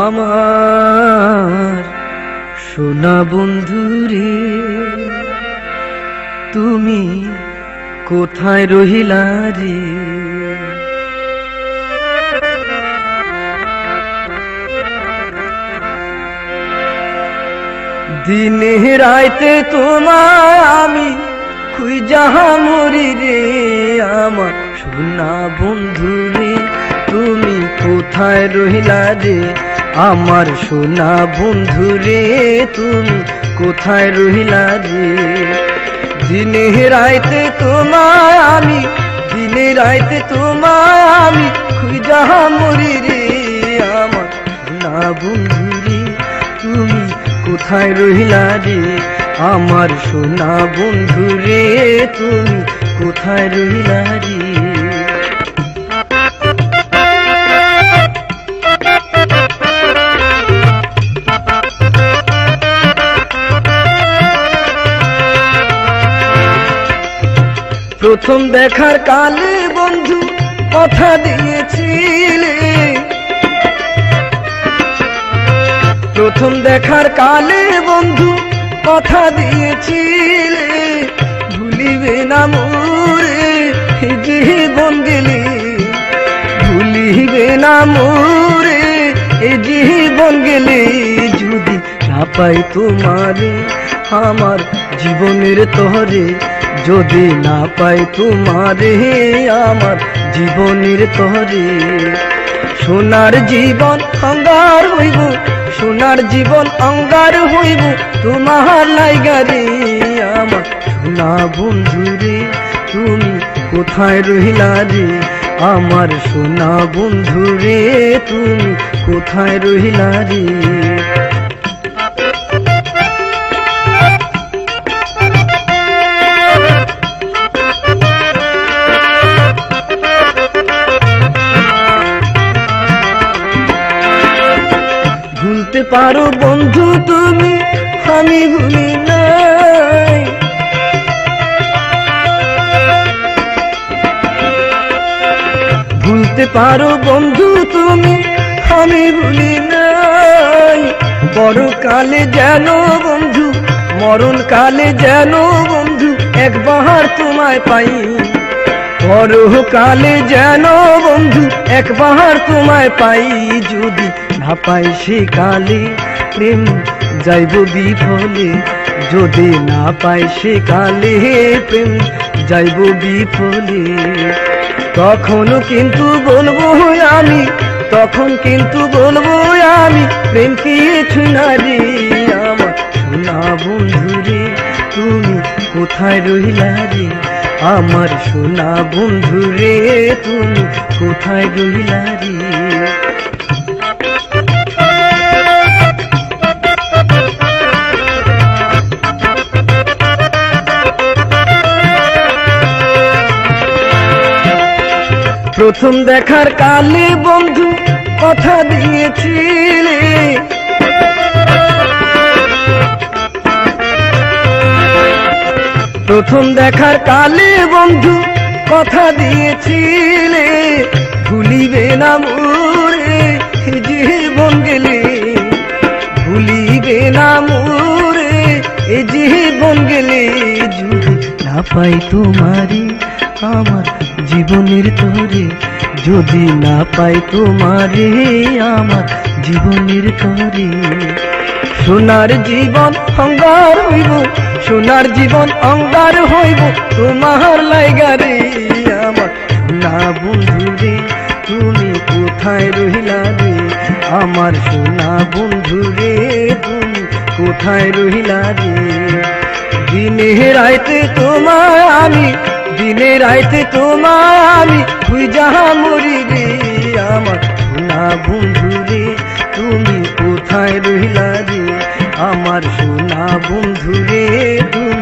আমার সোনা বন্ধুরে তুমি কোথায় রহিলা রে? দিনে রাইতে তোমায় আমি খুঁজা মরি রে। আমার সোনা বন্ধুরে তুমি কোথায় রহিলা রে? আমার সোনা বন্ধুরে তুমি কোথায় রহিলা রে? দিনে রাইতে তোমায় আমি, দিনে রাইতে তোমায় আমি খুঁজা মরি রে। আমার সোনা বন্ধুরে তুমি কোথায় রহিলা রে? আমার সোনা বন্ধুরে তুমি কোথায় রহিলা রে? প্রথম দেখার কালে বন্ধু কথা দিয়েছিলে, প্রথম দেখার কালে বন্ধু কথা দিয়েছিলে, ভুলিবে না মোরে জীবন গেলে, ভুলিবে না মোরে জীবন গেলে। যদি না পাই তোমারে আমার জীবনের তরে, যদি না পাই তোমারে আমার জীবনের তরে, সোনার জীবন অঙ্গার হইব, সোনার জীবন অঙ্গার হইব তোমার লাইগা রে। আমার সোনা বন্ধুরে তুমি কোথায় রহিলা রে? আমার সোনা বন্ধুরে তুমি কোথায় রহিলা রে? ভুলতে পারো বন্ধু তুমি, আমি ভুলি নাই। ভুলতে পারো বন্ধু তুমি, আমি ভুলি নাই। বড় কালে যেন বন্ধু, মরণ কালে যেন বন্ধু একবার তোমায় পাই। বড় কালে যেন বন্ধু একবার তোমায় পাই। যদি না পাই সে কালে প্রেম যাইব বিফলে, যদি না পাই সে কালে প্রেম যাইব বিফলে। তখন কিন্তু বলবো আমি, তখন কিন্তু বলবো আমি প্রেম কিছু না রে। আমার সোনা বন্ধুরে তুমি কোথায় রহিলা রে? আমার সোনা বন্ধুরে তুমি কোথায় রহিলা রে? প্রথম দেখার কালে বন্ধু কথা দিয়েছিলে, প্রথম দেখার কালে বন্ধু কথা দিয়েছিলে, ভুলিবে না মোরে জীবন গেলে, ভুলিবে না মোরে জীবন গেলে। যদি না পাই তোমারে আমার জীবনের তরে, যদি না পাই তোমারে আমার জীবনের তরে, সোনার জীবন অঙ্গার হইব, সোনার জীবন অঙ্গার হইব তোমার লাইগা রে। আমার সোনা বন্ধুরে তুমি কোথায় রহিলা রে? আমার সোনা বন্ধুরে তুমি কোথায় রহিলা রে? দিনে রাইতে তোমায় আমি, দিনে রাইতে তোমায় আমি খুঁজা মরি রে। আমার সোনা বন্ধুরে তুমি কোথায় রহিলা রে? আমার সোনা বন্ধুরে তুমি